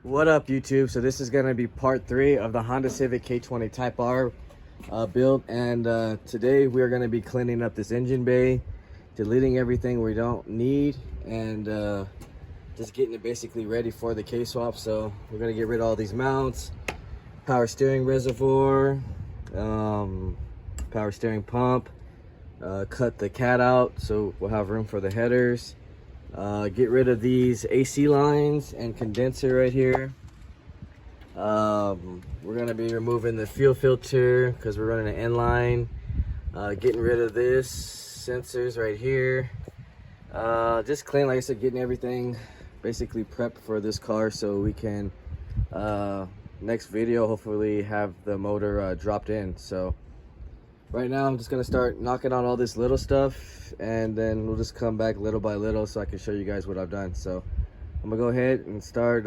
What up, YouTube? So this is going to be part 3 of the Honda Civic K20 Type R build, and today we're going to be cleaning up this engine bay, deleting everything we don't need, and just getting it basically ready for the K-swap. So we're going to get rid of all these mounts, power steering reservoir, power steering pump, cut the cat out so we'll have room for the headers. Get rid of these AC lines and condenser right here. We're going to be removing the fuel filter because we're running an N line. Getting rid of this sensors right here. Just clean, like I said, getting everything basically prepped for this car so we can next video hopefully have the motor dropped in. So right now I'm just going to start knocking out all this little stuff, and then we'll just come back little by little so I can show you guys what I've done. So I'm gonna go ahead and start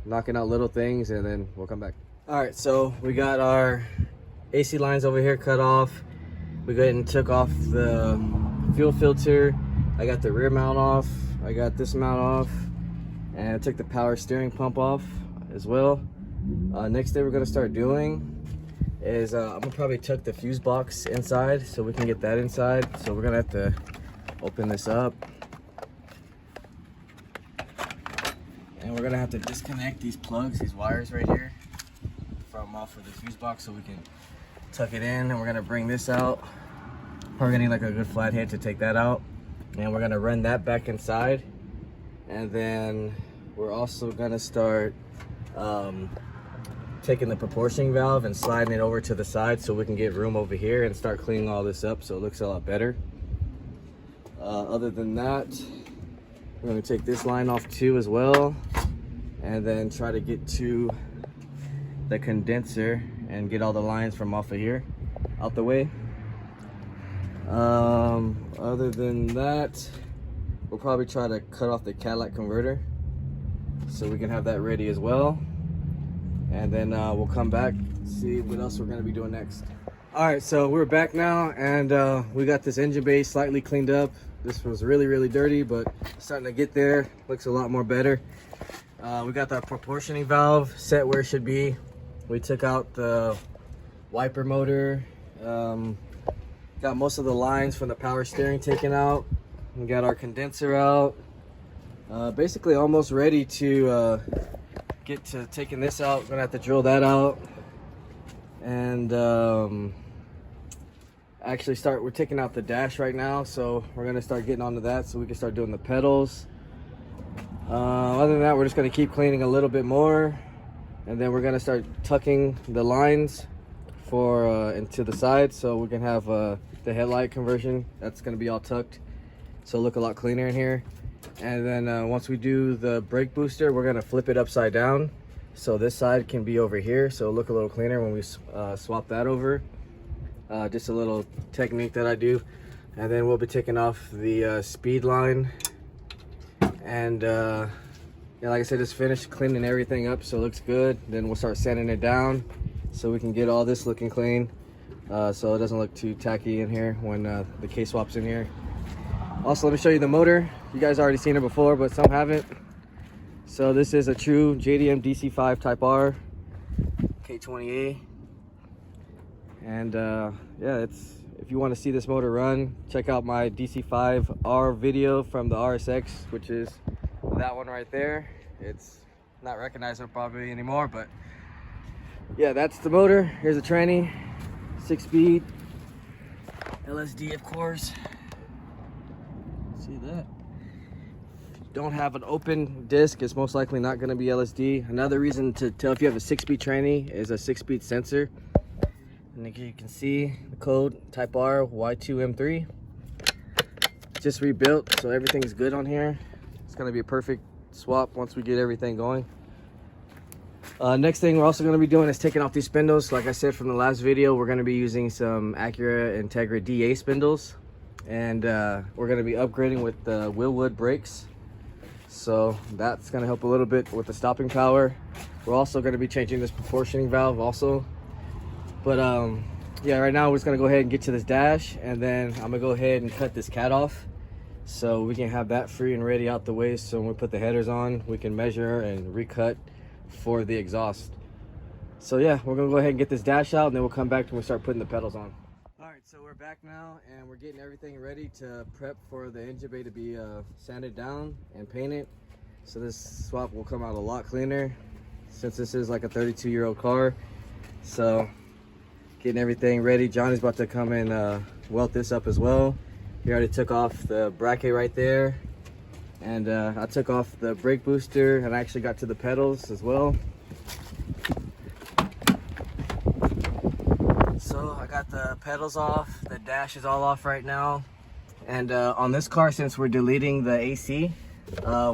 knocking out little things, and then we'll come back. All right, so we got our AC lines over here cut off. We got and took off the fuel filter. I got the rear mount off. I got this mount off, and I took the power steering pump off as well. Next thing we're gonna start doing is I'm gonna probably tuck the fuse box inside so we can get that inside. So we're gonna have to open this up, and we're gonna have to disconnect these plugs, these wires right here, from off of the fuse box so we can tuck it in. And we're gonna bring this out. We're gonna need like a good flathead to take that out, and we're gonna run that back inside. And then we're also gonna start taking the proportioning valve and sliding it over to the side so we can get room over here and start cleaning all this up so it looks a lot better. Other than that, we're going to take this line off too as well, and then try to get to the condenser and get all the lines from off of here out the way. Other than that, we'll probably try to cut off the catalytic converter so we can have that ready as well. And then we'll come back, see what else we're going to be doing next. All right, so we're back now, and we got this engine bay slightly cleaned up. This was really dirty, but starting to get there. Looks a lot more better. We got that proportioning valve set where it should be. We took out the wiper motor. Got most of the lines from the power steering taken out. We got our condenser out. Basically almost ready to get to taking this out. We're gonna have to drill that out, and actually we're taking out the dash right now, so we're gonna start getting onto that so we can start doing the pedals. Other than that, we're just gonna keep cleaning a little bit more, and then we're gonna start tucking the lines for into the side so we can have the headlight conversion. That's gonna be all tucked so look a lot cleaner in here. And then once we do the brake booster, we're gonna flip it upside down so this side can be over here, so it'll look a little cleaner when we swap that over. Just a little technique that I do. And then we'll be taking off the speed line, and yeah, like I said, just finished cleaning everything up so it looks good. Then we'll start sanding it down so we can get all this looking clean, so it doesn't look too tacky in here when the K-swap's in here. Also, let me show you the motor. You guys already seen it before, but some haven't. So this is a true JDM dc5 Type R k20a, and yeah, if you want to see this motor run, check out my dc5R video from the RSX, which is that one right there. It's not recognizable probably anymore, but yeah, that's the motor. Here's a tranny, 6-speed LSD, of course. See that? If you don't have an open disc, it's most likely not going to be LSD. Another reason to tell if you have a 6-speed tranny is a 6-speed sensor. And you can see the code Type R Y2M3. Just rebuilt, so everything's good on here. It's going to be a perfect swap once we get everything going. Next thing we're also going to be doing is taking off these spindles. Like I said from the last video, we're going to be using some Acura Integra DA spindles. And we're going to be upgrading with the Willwood brakes, so that's going to help a little bit with the stopping power. We're also going to be changing this proportioning valve also, but yeah, right now we're just going to go ahead and get to this dash, and then I'm going to go ahead and cut this cat off so we can have that free and ready out the way, so when we put the headers on we can measure and recut for the exhaust. So yeah, we're gonna go ahead and get this dash out, and then we'll come back when we start putting the pedals on. All right, so we're back now and we're getting everything ready to prep for the engine bay to be sanded down and painted. So this swap will come out a lot cleaner since this is like a 32-year-old car. So getting everything ready. Johnny's about to come and weld this up as well. He already took off the bracket right there, and I took off the brake booster, and I actually got to the pedals as well. So I got the pedals off, the dash is all off right now, and on this car, since we're deleting the AC,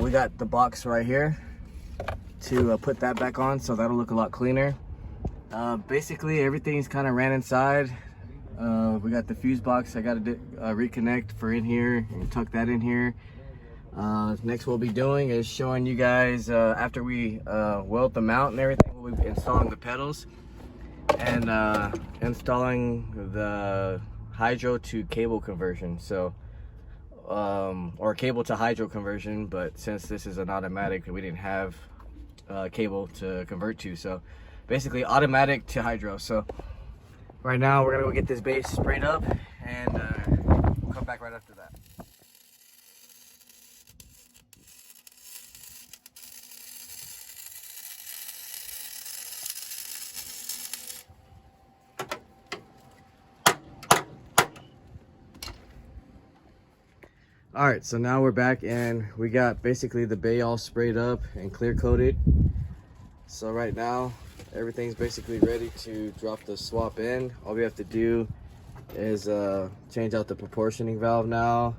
we got the box right here to put that back on, so that'll look a lot cleaner. Basically everything's kind of ran inside. We got the fuse box I got to reconnect for in here and tuck that in here. Next we'll be doing is showing you guys after we weld the mount and everything, we'll be installing the pedals and installing the hydro to cable conversion. So or cable to hydro conversion, but since this is an automatic, we didn't have cable to convert to, so basically automatic to hydro. So right now we're gonna go get this base sprayed up, and we'll come back right after that. All right, so now we're back and we got basically the bay all sprayed up and clear coated. So right now everything's basically ready to drop the swap in. All we have to do is change out the proportioning valve now.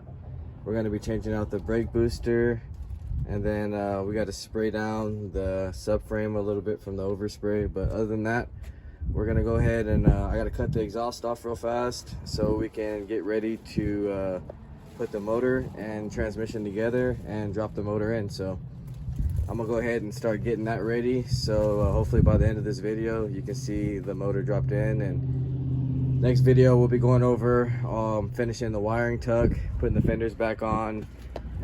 We're going to be changing out the brake booster, and then we got to spray down the subframe a little bit from the overspray. But other than that, we're going to go ahead and I got to cut the exhaust off real fast so we can get ready to put the motor and transmission together and drop the motor in. So I'm gonna go ahead and start getting that ready, so hopefully by the end of this video you can see the motor dropped in. And next video we'll be going over finishing the wiring tuck, putting the fenders back on,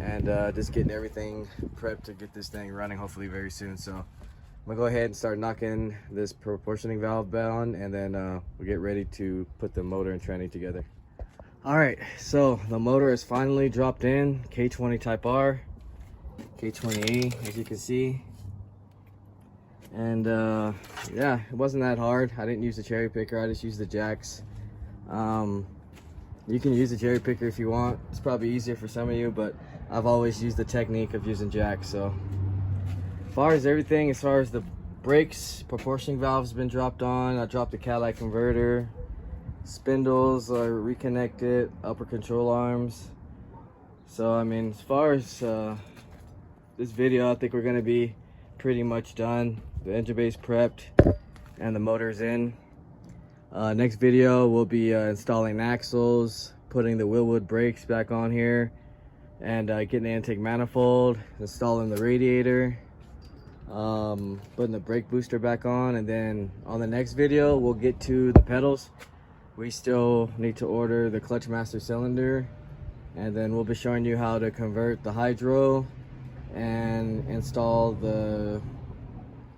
and just getting everything prepped to get this thing running hopefully very soon. So I'm gonna go ahead and start knocking this proportioning valve on, and then we'll get ready to put the motor and tranny together. All right, so the motor is finally dropped in, K20 Type R, k20a, as you can see. And yeah, it wasn't that hard. I didn't use the cherry picker, I just used the jacks. You can use the cherry picker if you want. It's probably easier for some of you, but I've always used the technique of using jacks. So as far as everything, as far as the brakes, proportioning valve's been dropped on. I dropped the catalytic converter. Spindles are reconnected, upper control arms. So I mean, as far as this video, I think we're gonna be pretty much done. The engine bay's prepped and the motor's in. Next video we'll be installing axles, putting the Willwood brakes back on here, and getting the intake manifold, installing the radiator, putting the brake booster back on. And then on the next video we'll get to the pedals. We still need to order the clutch master cylinder, and then we'll be showing you how to convert the hydro and install the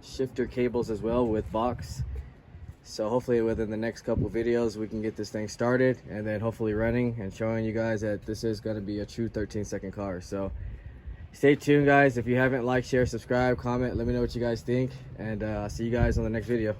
shifter cables as well with box. So hopefully within the next couple of videos we can get this thing started, and then hopefully running and showing you guys that this is going to be a true 13-second car. So stay tuned guys. If you haven't liked, share, subscribe, comment, let me know what you guys think, and I'll see you guys on the next video.